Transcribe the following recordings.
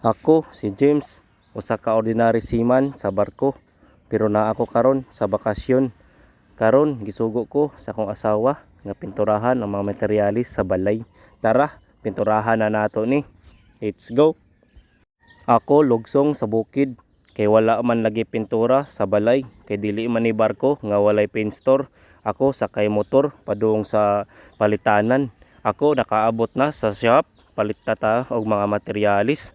Ako si James, usa ka ordinary seaman sa barko, pero naa ako karon sa bakasyon. Karon gisugo ko sa akong asawa nga pinturahan ang mga materialis sa balay. Tara, pinturahan na nato ni. Let's go. Ako lugsong sa bukid kay wala man lagi pintura sa balay, kay dili man ni barko nga walay paint store. Ako sakay motor padung sa palitanan. Ako nakaabot na sa shop, palit ta og mga materialis.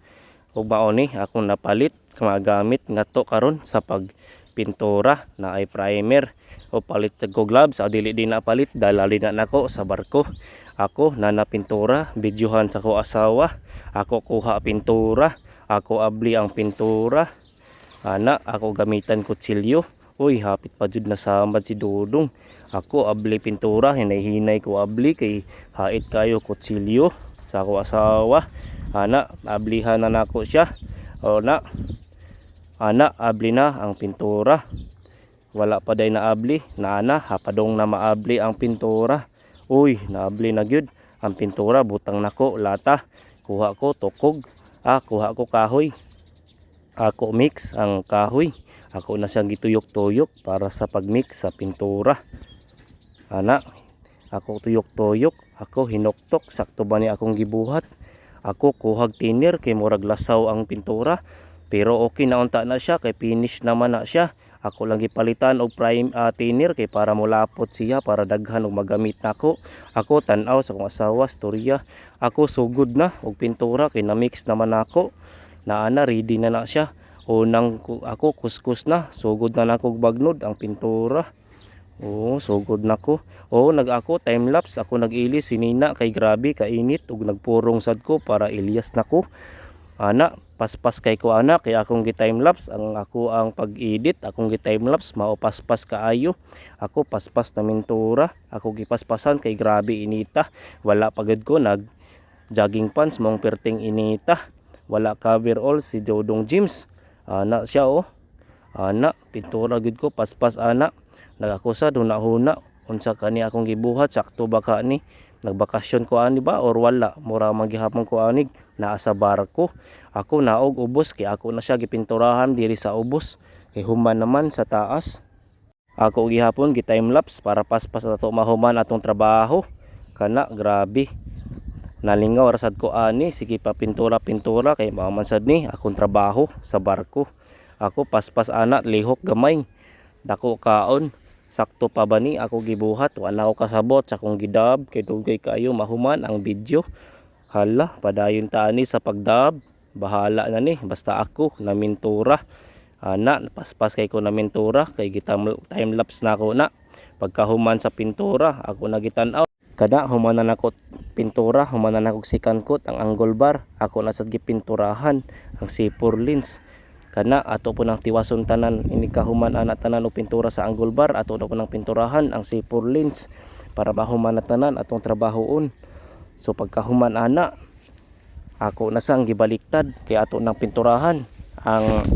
Ug mauni akong napalit mga gamit ngadto karon sa pagpintura na ay primer o palit ko gloves o dili din napalit dalali na nako sa barko. Ako na napintura, videohan sa ko asawa, ako kuha pintura, ako abli ang pintura, ana ako gamitan kutsilyo. Uy, hapit pa jud na samad si Dudong. Ako abli pintura, hinay-hinay ko abli kay hait kayo kutsilyo sa ko asawa. Ana ablihan na nako siya. O na ana abli na ang pintura. Wala pa day na abli na ana hapadong na maabli ang pintura. Uy, naabli na gyud ang pintura, butang nako lata. Kuha ko tukog, kuha ko kahoy. Ako mix ang kahoy. Ako na siyang gituyok-tuyok para sa pagmix sa pintura. Ana ako tuyok-tuyok, ako hinuktok sakto ba ni akong gibuhat. Ako kuhag thinner kay murag lasaw ang pintura, pero okay na unta na siya kay finish naman na siya. Ako lang gipalitan og prime thinner kay para mulapot siya para daghan og magamit nako. Ako tan-aw sa akong asawa storya. Ako sugod na og pintura kay na mix naman nako. Naana ready na siya. Unang ako kuskus na, sugod na nako og bagnod ang pintura. Sugod nako. Nag-ako time lapse, ako nag-ilis sinina kay grabe kainit ug nagpurong sad ko para ilyas nako. Ana, paspas kay ko ana kay akong gi-time lapse, ang ako ang pag-edit, akong gi-time lapse mao paspas kaayo. Ako paspas na mintura, ako gipaspasan kay grabe inita. Wala pagad ko nag jogging pants mong perting inita. Wala cover all si Dodong James. Ana siya Ana, pintura gid ko paspas ana. Nagakusad huna-huna unsa kani akong gibuhat, sakto ba ka ni nagbakasyon ko ani ba or wala, mura magihapon ko anig naa sa barko. Ako naog ubos kay ako na siya gipinturahan diri sa ubos kay human naman sa taas. Ako gihapon gi time lapse para paspas ato mahuman atong trabaho. Kana grabe nalingaw rasad ko ani, sige pa pintura kay mahuman sad ni akong trabaho sa barko. Ako paspas ana lihok gamay, dako kaon. Sakto pa ba ni ako gibuhat, wala ako kasabot sa akong gidab kay dugay kayo mahuman ang video. Hala, padayon ta ani sa pagdab, bahala na ni basta ako na mintura. Ana paspas kay ko na mintura kay time lapse na ako na. Pagkahuman sa pintura ako na gitan-aw kada human na nako pintura, human na nako second coat ang angle bar, ako na sad gipinturahan ang C4 lens. Kana ato po nang tiwason tanan ini kahuman ana tanan og pintura sa angle bar, ato na po nang pinturahan ang C4 lens para mahuman na tanan atong trabahoon. So pagkahuman ana ako na sang gibaliktad kay ato nang pinturahan ang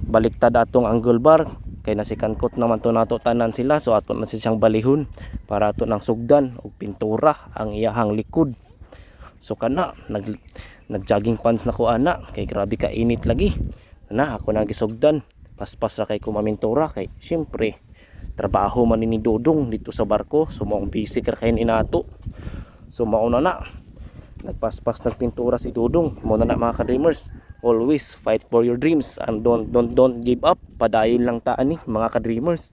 baliktad atong angle bar kay nasikan coat naman to nato tanan sila. So ato na siyang balihon para ato nang sugdan og pintura ang iyahang likod. So kana nag jogging pants na ko ana kay grabe ka init lagi. Na ako nang gisugdan, paspas ra kay ko mamintura kay syempre trabaho man ni Dodong dito sa barko, so maong busy ka kay ni nato. So mauna na nagpaspas nagpintura si Dodong. Mo na mga ka-dreamers, always fight for your dreams and don't give up. Padayon lang ta ani mga ka-dreamers.